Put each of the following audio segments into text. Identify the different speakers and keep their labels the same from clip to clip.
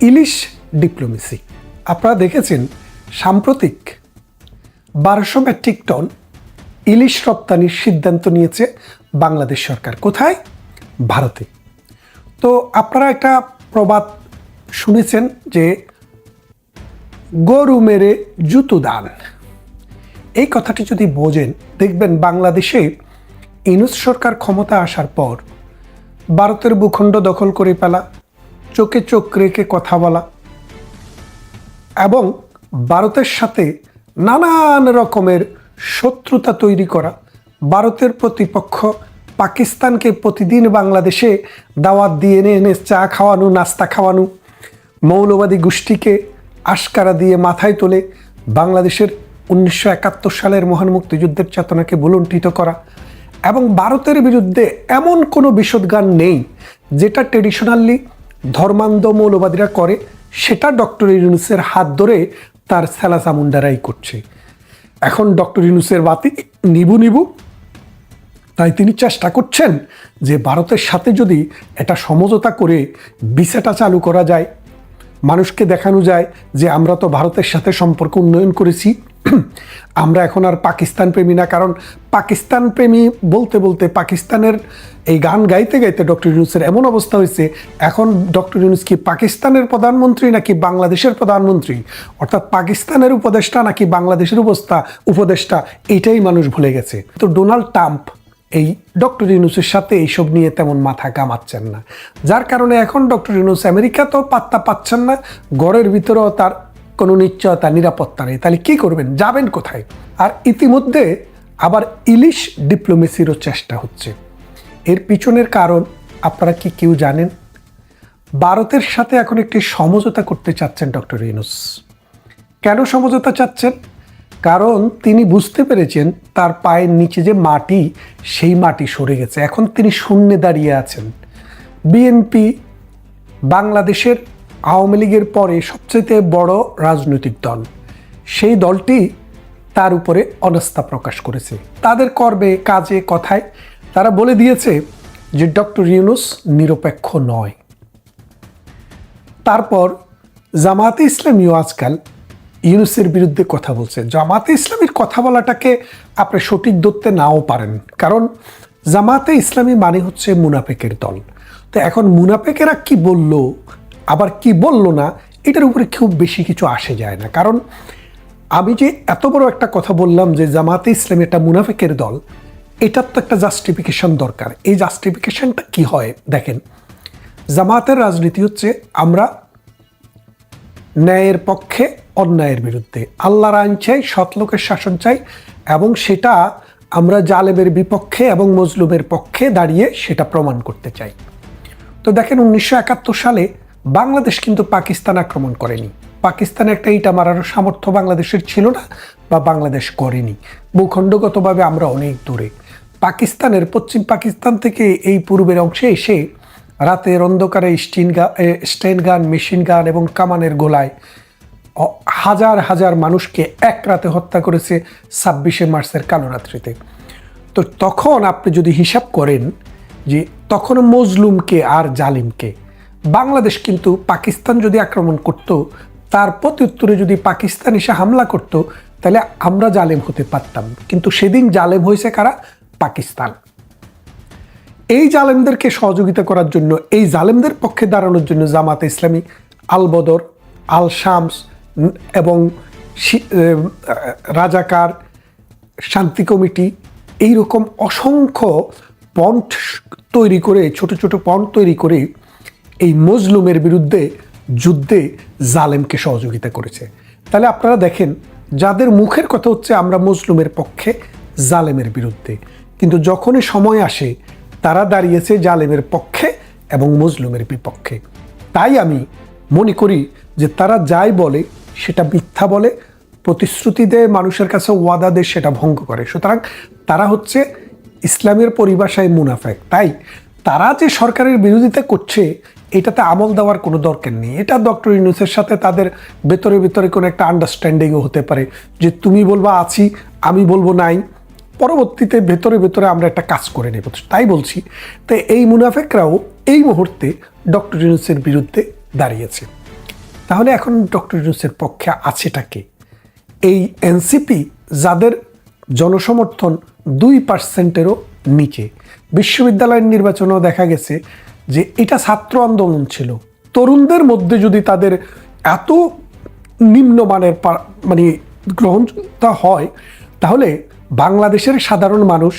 Speaker 1: ইলিশ diplomacy. আপনারা দেখেছেন সাম্প্রতিক 1200 মেট্রিক টন ইলিশ রপ্তানির সিদ্ধান্ত নিয়েছে বাংলাদেশ সরকার। কোথায়? ভারতে। তো আপনারা একটা প্রবাদ শুনেছেন যে গরু মেরে জুতো দান। এই কথাটি যদি বোঝেন, দেখবেন বাংলাদেশে ইউনূস সরকার ক্ষমতা আসার পর ভারতের ভূখণ্ড দখল করে ফেলা, চোখে চোখ রেখে কথা বলা এবং ভারতের সাথে নানান রকমের শত্রুতা তৈরি করা, ভারতের প্রতিপক্ষ পাকিস্তানকে প্রতিদিন বাংলাদেশে দাওয়াত দিয়ে এনে এনে চা খাওয়ানো, নাস্তা খাওয়ানো, মৌলবাদী গোষ্ঠীকে আশকারা দিয়ে মাথায় তোলে বাংলাদেশের 1971 সালের মহান মুক্তিযুদ্ধের চেতনাকে ভুলুণ্ঠিত করা এবং ভারতের বিরুদ্ধে এমন কোনো বিষোদ্গান নেই যেটা ট্রেডিশনালি ধর্মান্ধ মৌলবাদীরা করে, সেটা ডক্টর ইউনূসের হাত ধরে তার সেলাসামুন্ডারাই করছে। এখন ডক্টর ইউনূসের বাতি নিবু তাই তিনি চেষ্টা করছেন যে ভারতের সাথে যদি এটা সমঝোতা করে ভিসাটা চালু করা যায়, মানুষকে দেখানো যায় যে আমরা তো ভারতের সাথে সম্পর্ক উন্নয়ন করেছি, আমরা এখন আর পাকিস্তান প্রেমী না। কারণ পাকিস্তান প্রেমী বলতে বলতে, পাকিস্তানের এই গান গাইতে গাইতে ডক্টর ইউনূসের এমন অবস্থা হয়েছে, এখন ডক্টর ইউনূস কি পাকিস্তানের প্রধানমন্ত্রী নাকি বাংলাদেশের প্রধানমন্ত্রী, অর্থাৎ পাকিস্তানের উপদেষ্টা নাকি বাংলাদেশের উপদেষ্টা, এটাই মানুষ ভুলে গেছে। তো ডোনাল্ড ট্রাম্প এই ডক্টর ইউনূসের সাথে এইসব নিয়ে তেমন মাথা ঘামাচ্ছেন না, যার কারণে এখন ডক্টর ইউনূস আমেরিকা তো পাত্তা পাচ্ছেন না, ঘরের ভিতরেও তার কোনো নিশ্চয়তা, নিরাপত্তা নেই। তাহলে কি করবেন? যাবেন কোথায়? আর ইতিমধ্যে আবার ইলিশ ডিপ্লোমেসিরও চেষ্টা হচ্ছে। এর পিছনের কারণ আপনারা কি কেউ জানেন? ভারতের সাথে এখন একটি সমঝোতা করতে চাচ্ছেন ডক্টর ইউনূস। কেন সমঝোতা চাচ্ছেন? কারণ তিনি বুঝতে পেরেছেন তার পায়ের নিচে যে মাটি, সেই মাটি সরে গেছে। এখন তিনি শূন্যে দাঁড়িয়ে আছেন। বিএনপি বাংলাদেশের আওয়ামী লীগের পরে সবচেয়ে বড় রাজনৈতিক দল, সেই দলটি তার উপরে অনাস্থা প্রকাশ করেছে। তাদের কর্মে, কাজে, কথায় তারা বলে দিয়েছে যে ডক্টর ইউনূস নিরপেক্ষ নয়। তারপর জামায়াতে ইসলামীও আজকাল ইউনূসের বিরুদ্ধে কথা বলছে। জামায়াতে ইসলামীর কথা বলাটাকে আপনি সঠিক ধরতে নাও পারেন, কারণ জামায়াতে ইসলামী মানে হচ্ছে মুনাফেকের দল। তো এখন মুনাফেকেরা কি বলল আবার কি বলল না, এটার উপরে খুব বেশি কিছু আসে যায় না। কারণ আমি যে এত বড় একটা কথা বললাম যে জামায়াতে ইসলামী একটা মুনাফেকের দল, এটার তো একটা জাস্টিফিকেশন দরকার। এই জাস্টিফিকেশনটা কি হয় দেখেন, জামায়াতের রাজনীতি হচ্ছে আমরা ন্যায়ের পক্ষে, অন্যায়ের বিরুদ্ধে, আল্লাহর আইন চাই, সৎলোকের শাসন চাই এবং সেটা আমরা জালেমের বিপক্ষে এবং মজলুমের পক্ষে দাঁড়িয়ে সেটা প্রমাণ করতে চাই। তো দেখেন 1971 সালে বাংলাদেশ কিন্তু পাকিস্তান আক্রমণ করেনি। পাকিস্তানে একটা ইটা মারার সামর্থ্য বাংলাদেশের ছিল না বা বাংলাদেশ করেনি। ভূখণ্ডগতভাবে আমরা অনেক দূরে। পাকিস্তানের পশ্চিম পাকিস্তান থেকে এই পূর্বের অংশে এসে রাতের অন্ধকারে স্টেন গান, মেশিন গান এবং কামানের গোলায় হাজার হাজার মানুষকে এক রাতে হত্যা করেছে 26শে মার্চের কালোরাত্রিতে। তো তখন আপনি যদি হিসাব করেন যে তখন মজলুমকে আর জালিমকে, বাংলাদেশ কিন্তু পাকিস্তান যদি আক্রমণ করত, তার প্রত্যুত্তরে যদি পাকিস্তান এসে হামলা করত, তাহলে আমরা জালেম হতে পারতাম। কিন্তু সেদিন জালেম হয়েছে কারা? পাকিস্তান। এই জালেমদেরকে সহযোগিতা করার জন্য, এই জালেমদের পক্ষে দাঁড়ানোর জন্য জামায়াতে ইসলামী, আল বদর, আল শামস এবং রাজাকার, শান্তি কমিটি, এইরকম অসংখ্য পন্থ তৈরি করে, ছোট ছোট পন্থ তৈরি করে এই মজলুমের বিরুদ্ধে যুদ্ধে জালেমকে সহযোগিতা করেছে। তাহলে আপনারা দেখেন, যাদের মুখের কথা হচ্ছে আমরা মজলুমের পক্ষে, জালেমের বিরুদ্ধে, কিন্তু যখনই সময় আসে তারা দাঁড়িয়েছে জালেমের পক্ষে এবং মজলুমের বিপক্ষে। তাই আমি মনে করি যে তারা যাই বলে সেটা মিথ্যা বলে, প্রতিশ্রুতি দেয়, মানুষের কাছে ওয়াদা দেয়, সেটা ভঙ্গ করে। সুতরাং তারা হচ্ছে ইসলামের পরিভাষায় মুনাফেক। তাই তারা যে সরকারের বিরোধিতা করছে, এটাতে আমল দেওয়ার কোনো দরকার নেই। এটা ডক্টর ইউনূসের সাথে তাদের ভেতরে ভেতরে কোনো একটা আন্ডারস্ট্যান্ডিংও হতে পারে যে তুমি বলবা আছি, আমি বলবো নাই, পরবর্তীতে ভেতরে ভেতরে আমরা একটা কাজ করে নেব। তাই বলছি, তো এই মুনাফেকরাও এই মুহূর্তে ডক্টর ইউনূসের বিরুদ্ধে দাঁড়িয়েছে। তাহলে এখন ডক্টর ইউনূসের পক্ষে আছেটাকে? এই এনসিপি যাদের জনসমর্থন 2%-এরও নিচে। বিশ্ববিদ্যালয়ের নির্বাচনেও দেখা গেছে যে এটা ছাত্র আন্দোলন ছিল, তরুণদের মধ্যে যদি তাদের এত নিম্নমানের মানে গ্রহণতা হয়, তাহলে বাংলাদেশের সাধারণ মানুষ,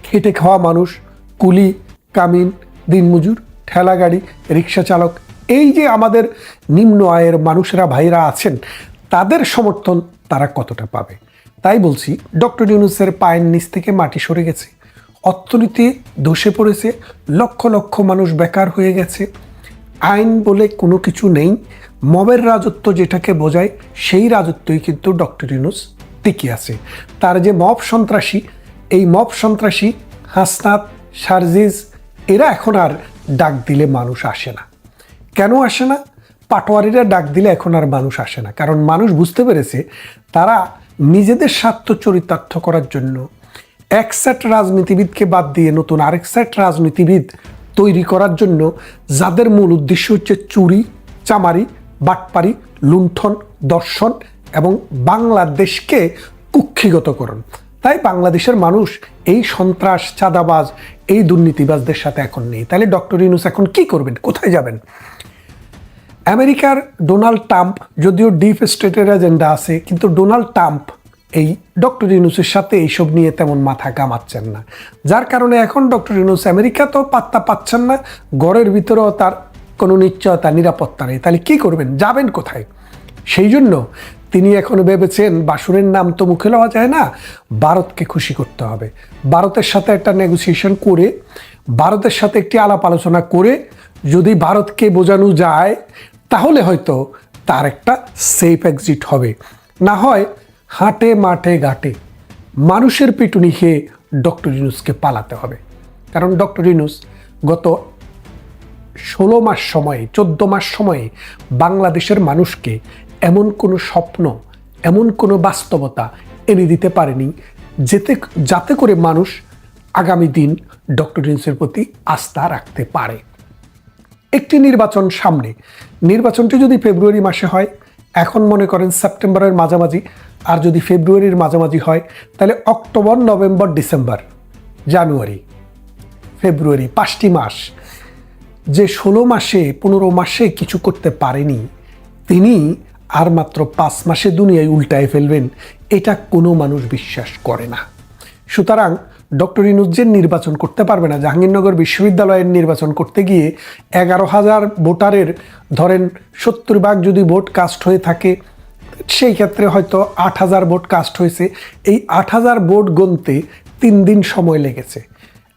Speaker 1: খেটে খাওয়া মানুষ, কুলি কামিন, দিনমজুর, ঠেলা গাড়ি, রিক্সা চালক, এই যে আমাদের নিম্ন আয়ের মানুষরা ভাইরা আছেন, তাদের সমর্থন তারা কতটা পাবে? তাই বলছি, ডক্টর ইউনূসের পায়ের নিচ থেকে মাটি সরে গেছে, অর্থনীতি ধসে পড়েছে, লক্ষ লক্ষ মানুষ বেকার হয়ে গেছে, আইন বলে কোনো কিছু নেই, মবের রাজত্ব যেটাকে বোঝায় সেই রাজত্বই কিন্তু ডক্টর ইউনূস টিকে আছে। তার যে মব সন্ত্রাসী, এই মব সন্ত্রাসী হাসনাত, সার্জিস, এরা এখন আর ডাক দিলে মানুষ আসে না। কেন আসে না? পাটোয়ারিরা ডাক দিলে এখন আর মানুষ আসে না, কারণ মানুষ বুঝতে পেরেছে তারা নিজেদের স্বার্থ চরিতার্থ করার জন্য এক সেট রাজনীতিবিদকে বাদ দিয়ে নতুন আরেক সেট রাজনীতিবিদ তৈরি করার জন্য, যাদের মূল উদ্দেশ্য হচ্ছে চুরি, চামারি, বাটপারি, লুণ্ঠন, দর্শন এবং বাংলাদেশকে কুক্ষিগতকরণ। তাই বাংলাদেশের মানুষ এই সন্ত্রাস, চাঁদাবাজ, এই দুর্নীতিবাজদের সাথে এখন নেই। তাহলে ডক্টর ইউনূস এখন কি করবেন? কোথায় যাবেন? আমেরিকার ডোনাল্ড ট্রাম্প, যদিও ডিপ স্টেটের এজেন্ডা আছে, কিন্তু ডোনাল্ড ট্রাম্প এই ডক্টর ইউনূসের সাথে এইসব নিয়ে তেমন মাথা কামাচ্ছেন না, যার কারণে এখন ডক্টর ইউনূস আমেরিকা তো পাত্তা পাচ্ছেন না, ঘরের ভিতরেও তার কোনো নিশ্চয়তা, নিরাপত্তা নেই। তাহলে কি করবেন? যাবেন কোথায়? সেই জন্য তিনি এখন ভেবেছেন, বাসুরের নাম তো মুখে লওয়া যায় না, ভারতকে খুশি করতে হবে। ভারতের সাথে একটা নেগোসিয়েশন করে, ভারতের সাথে একটি আলাপ আলোচনা করে যদি ভারতকে বোঝানো যায়, তাহলে হয়তো তার একটা সেফ এক্সিট হবে। না হয় হাটে মাঠে ঘাটে মানুষের পিটুনি খেয়ে ডক্টর ইউনূসকে পালাতে হবে। কারণ ডক্টর ইউনূস গত 16 মাস সময়ে, 14 মাস সময়ে বাংলাদেশের মানুষকে এমন কোনো স্বপ্ন, এমন কোনো বাস্তবতা এনে দিতে পারেনি যাতে করে মানুষ আগামী দিন ডক্টর ইউনূসের প্রতি আস্থা রাখতে পারে। একটি নির্বাচন সামনে, নির্বাচনটি যদি ফেব্রুয়ারি মাসে হয়, এখন মনে করেন সেপ্টেম্বরের মাঝামাঝি, আর যদি ফেব্রুয়ারির মাঝামাঝি হয়, তাহলে অক্টোবর, নভেম্বর, ডিসেম্বর, জানুয়ারি, ফেব্রুয়ারি, 5টি মাস। যে 16 মাসে, 15 মাসে কিছু করতে পারেনি, তিনি আর মাত্র 5 মাসে দুনিয়ায় উল্টায় ফেলবেন, এটা কোনো মানুষ বিশ্বাস করে না। সুতরাং ডক্টর ইউনূস যে নির্বাচন করতে পারবে না, জাহাঙ্গীরনগর বিশ্ববিদ্যালয়ের নির্বাচন করতে গিয়ে 11,000 ভোটারের ধরেন 70% যদি ভোট কাস্ট হয়ে থাকে, সেই ক্ষেত্রে হয়তো 8,000 ভোট কাস্ট হয়েছে। এই 8,000 ভোট গুনতে 3 দিন সময় লেগেছে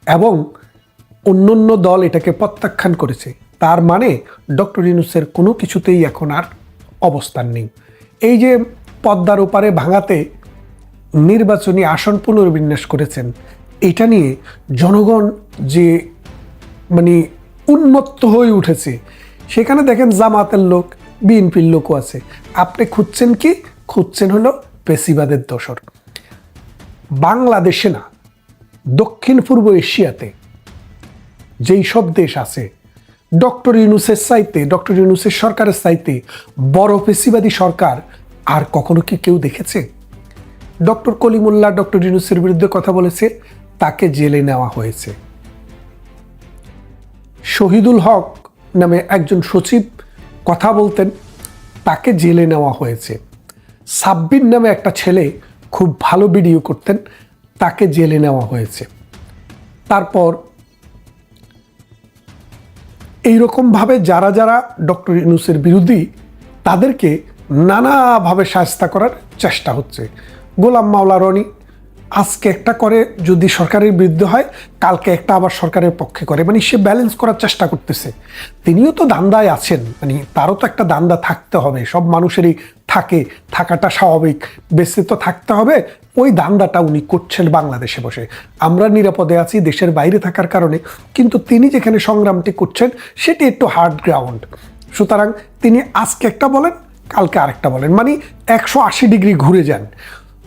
Speaker 1: এবং অন্য দল এটাকে প্রত্যাখ্যান করেছে। তার মানে ডক্টর ইউনূসের কোনো কিছুতেই এখন আর অবস্থান নেই। এই যে পদ্মার ওপারে ভাঙাতে নির্বাচনী আসন পুনর্বিন্যাস করেছেন, এটা নিয়ে জনগণ যে মানে উন্মত্ত হয়ে উঠেছে। সেখানে দেখেন জামাতের লোক, বিএনপির লোকও আছে। আপনি খুঁজছেন কি? খুঁজছেন হলো পেশিবাদের দোসর। বাংলাদেশে না, দক্ষিণ পূর্ব এশিয়াতে যেই সব দেশ আছে, ডক্টর ইউনূসের চাইতে, ডক্টর ইউনূসের সরকারের চাইতে বড় পেশিবাদী সরকার আর কখনো কি কেউ দেখেছে? ডক্টর কলিমুল্লাহ ডক্টর ইউনূসের বিরুদ্ধে কথা বলেছে, তাকে জেলে নেওয়া হয়েছে। শহীদুল হক নামে একজন সচিব কথা বলতেন, তাকে জেলে নেওয়া হয়েছে। সাব্বির নামে একটা ছেলে খুব ভালো ভিডিও করতেন, তাকে জেলে নেওয়া হয়েছে। তারপর এইরকমভাবে যারা যারা ডক্টর ইউনূসের বিরোধী, তাদেরকে নানাভাবে শায়েস্তা করার চেষ্টা হচ্ছে। গোলাম মাওলা রনি আজকে একটা করে যদি সরকারের বিরুদ্ধে হয়, কালকে একটা আবার সরকারের পক্ষে করে, মানে সে ব্যালেন্স করার চেষ্টা করতেছে। তিনিও তো দান্দায় আছেন, মানে তারও তো একটা দান্দা থাকতে হবে, সব মানুষেরই থাকে, থাকাটা স্বাভাবিক, বেঁচে তো থাকতে হবে। ওই দান্দাটা উনি করছেন বাংলাদেশে বসে। আমরা নিরাপদে আছি দেশের বাইরে থাকার কারণে, কিন্তু তিনি যেখানে সংগ্রামটি করছেন সেটি একটু হার্ড গ্রাউন্ড। সুতরাং তিনি আজকে একটা বলেন, কালকে আরেকটা বলেন, মানে 180 ডিগ্রি ঘুরে যান।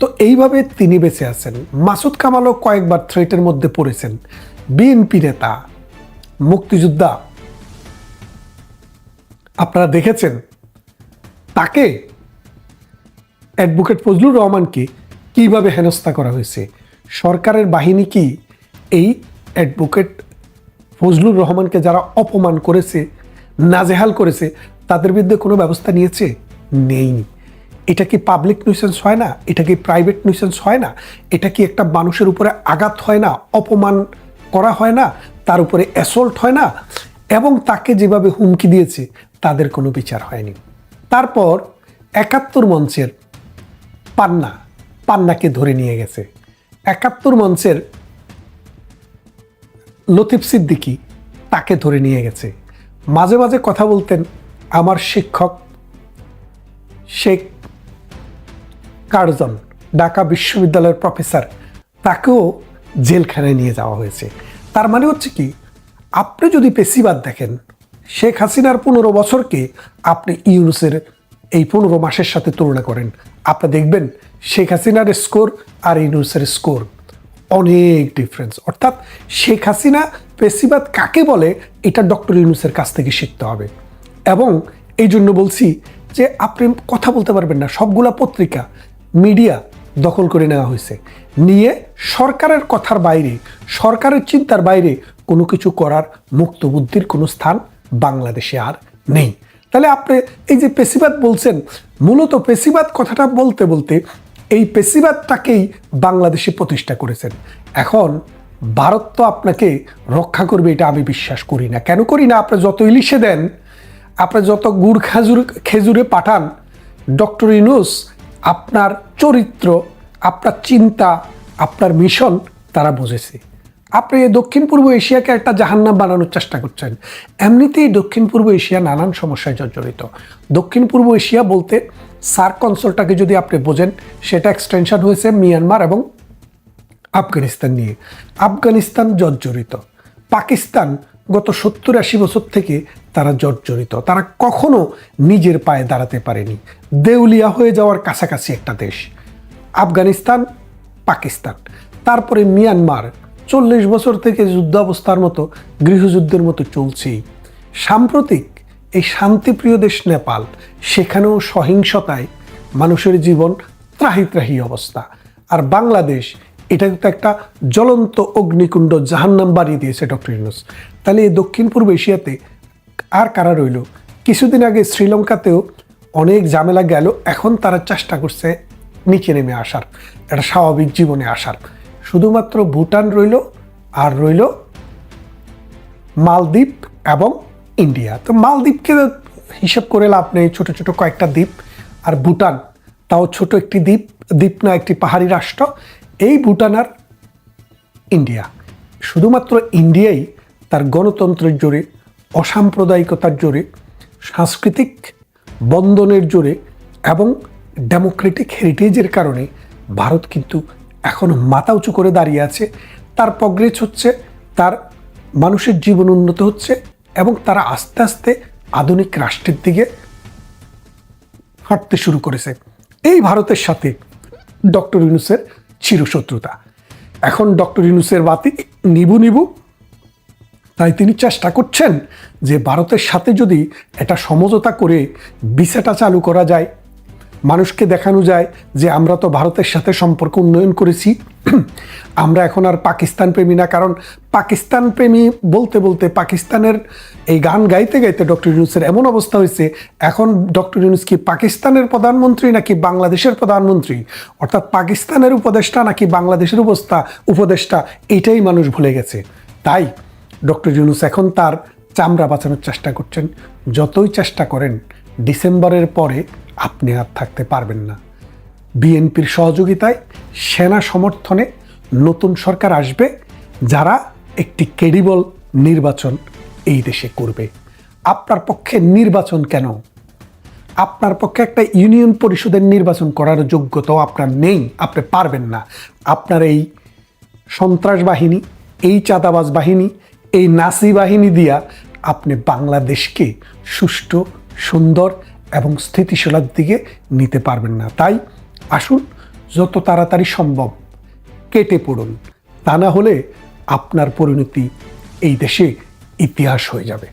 Speaker 1: তো এইভাবে তিনি বেঁচে আছেন। মাসুদ কামালও কয়েকবার থ্রেটের মধ্যে পড়েছেন। বিএনপি নেতা, মুক্তিযোদ্ধা আপনারা দেখেছেন তাকে, অ্যাডভোকেট ফজলুর রহমানকে কিভাবে হেনস্থা করা হয়েছে। সরকারের বাহিনী কি এই অ্যাডভোকেট ফজলুর রহমানকে যারা অপমান করেছে, নাজেহাল করেছে, তাদের বিরুদ্ধে কোনো ব্যবস্থা নিয়েছে? নেইনি। এটা কি পাবলিক নিউসেন্স হয় না? এটা কি প্রাইভেট নিউসেন্স হয় না? এটা কি একটা মানুষের উপরে আঘাত হয় না? অপমান করা হয় না? তার উপরে অ্যাসল্ট হয় না? এবং তাকে যেভাবে হুমকি দিয়েছে তাদের কোনো বিচার হয়নি। তারপর ৭১ মঞ্চের পান্নাকে ধরে নিয়ে গেছে। ৭১ মঞ্চের লতিফ সিদ্দিকী তাকে ধরে নিয়ে গেছে। মাঝে মাঝে কথা বলতেন আমার শিক্ষক শেখ কার্জন, ঢাকা বিশ্ববিদ্যালয়ের প্রফেসর, তাকেও জেলখানায় নিয়ে যাওয়া হয়েছে। তার মানে হচ্ছে কি, আপনি যদি পেশিবাদ দেখেন, শেখ হাসিনার 15 বছরকে আপনি ইউনূসের এই 15 মাসের সাথে তুলনা করেন, আপনি দেখবেন শেখ হাসিনার স্কোর আর ইউনূসের স্কোর অনেক ডিফারেন্স। অর্থাৎ শেখ হাসিনা পেশিবাদ কাকে বলে এটা ডক্টর ইউনূসের কাছ থেকে শিখতে হবে। এবং এই জন্য বলছি যে আপনি কথা বলতে পারবেন না, সবগুলা পত্রিকা মিডিয়া দখল করে নেওয়া হয়েছে, নিয়ে সরকারের কথার বাইরে, সরকারের চিন্তার বাইরে কোনো কিছু করার মুক্ত বুদ্ধির কোনো স্থান বাংলাদেশে আর নেই। তাহলে আপনি এই যে পেশিবাদ বলছেন, মূলত পেশিবাদ কথাটা বলতে বলতে এই পেশিবাদটাকেই বাংলাদেশে প্রতিষ্ঠা করেছেন। এখন ভারত তো আপনাকে রক্ষা করবে এটা আমি বিশ্বাস করি না। কেন করি না? আপনি যত ইলিশে দেন, আপনি যত গুড় খেজুরে পাঠান, ডক্টর ইউনূস আপনার চরিত্র, আপনার চিন্তা, আপনার মিশন তারা বুঝেছে। আপনি দক্ষিণ পূর্ব এশিয়াকে একটা জাহান্নাম বানানোর চেষ্টা করছেন। এমনিতেই দক্ষিণ পূর্ব এশিয়া নানান সমস্যায় জর্জরিত। দক্ষিণ পূর্ব এশিয়া বলতে সার্ক অঞ্চলটাকে যদি আপনি বোঝেন, সেটা এক্সটেনশন হয়েছে মিয়ানমার এবং আফগানিস্তান নিয়ে। আফগানিস্তান জর্জরিত, পাকিস্তান গত 70-80 বছর থেকে তারা জর্জরিত, তারা কখনো নিজের পায়ে দাঁড়াতে পারেনি, দেউলিয়া হয়ে যাওয়ার কাছাকাছি একটা দেশ আফগানিস্তান, পাকিস্তান। তারপরে মিয়ানমার 40 বছর থেকে যুদ্ধাবস্থার মতো, গৃহযুদ্ধের মতো চলছেই। সাম্প্রতিক এই শান্তিপ্রিয় দেশ নেপাল, সেখানেও সহিংসতায় মানুষের জীবন ত্রাহি ত্রাহি অবস্থা। আর বাংলাদেশ, এটা কিন্তু একটা জ্বলন্ত অগ্নিকুণ্ড, জাহান্নাম বানিয়ে দিয়েছে ডক্টর ইউনূস। তাহলে এই দক্ষিণ পূর্ব এশিয়াতে আর কারা রইল? কিছুদিন আগে শ্রীলঙ্কাতেও অনেক ঝামেলা গেল, এখন তারা চেষ্টা করছে নিচে নেমে আসার, একটা স্বাভাবিক জীবনে আসার। শুধুমাত্র ভুটান রইল, আর রইল মালদ্বীপ এবং ইন্ডিয়া। তো মালদ্বীপকে হিসাব করে লাভ নেই, ছোট ছোট কয়েকটা দ্বীপ, আর ভুটান তাও ছোট একটি দ্বীপ না, একটি পাহাড়ি রাষ্ট্র। এই ভুটান আর ইন্ডিয়া, শুধুমাত্র ইন্ডিয়াই তার গণতন্ত্রের জোরে, অসাম্প্রদায়িকতার জোরে, সাংস্কৃতিক বন্ধনের জোরে এবং ডেমোক্রেটিক হেরিটেজের কারণে ভারত কিন্তু এখনো মাথা উঁচু করে দাঁড়িয়ে আছে। তার প্রগ্রেস হচ্ছে, তার মানুষের জীবন উন্নত হচ্ছে এবং তারা আস্তে আস্তে আধুনিক রাষ্ট্রের দিকে হাঁটতে শুরু করেছে। এই ভারতের সাথে ডক্টর ইউনূসের চিরশত্রুতা। এখন ডক্টর ইউনূসের বাতি নিবু, তাই তিনি চেষ্টা করছেন যে ভারতের সাথে যদি একটা সমঝোতা করে ভিসাটা চালু করা যায়, মানুষকে দেখানো যায় যে আমরা তো ভারতের সাথে সম্পর্ক উন্নয়ন করেছি, আমরা এখন আর পাকিস্তান প্রেমী না। কারণ পাকিস্তান প্রেমী বলতে বলতে, পাকিস্তানের এই গান গাইতে গাইতে ডক্টর ইউনূসের এমন অবস্থা হয়েছে, এখন ডক্টর ইউনূস কি পাকিস্তানের প্রধানমন্ত্রী নাকি বাংলাদেশের প্রধানমন্ত্রী, অর্থাৎ পাকিস্তানের উপদেষ্টা নাকি বাংলাদেশের উপদেষ্টা, এটাই মানুষ ভুলে গেছে। তাই ডক্টর ইউনূস এখন তার চামড়া বাঁচানোর চেষ্টা করছেন। যতই চেষ্টা করেন, ডিসেম্বরের পরে আপনি আর থাকতে পারবেন না। বিএনপির সহযোগিতায়, সেনা সমর্থনে নতুন সরকার আসবে, যারা একটি ক্রেডিবল নির্বাচন এই দেশে করবে। আপনার পক্ষে নির্বাচন কেন? আপনার পক্ষে একটা ইউনিয়ন পরিষদের নির্বাচন করার যোগ্যতাও আপনার নেই, আপনি পারবেন না। আপনার এই সন্ত্রাস বাহিনী, এই চাঁদাবাজ বাহিনী, এই নাসি বাহিনী দিয়া আপনি বাংলাদেশকে সুষ্ঠু, সুন্দর এবং স্থিতিশীলার দিকে নিতে পারবেন না। তাই আসুন, যত তাড়াতাড়ি সম্ভব কেটে পড়ুন, তা না হলে আপনার পরিণতি এই দেশে ইতিহাস হয়ে যাবে।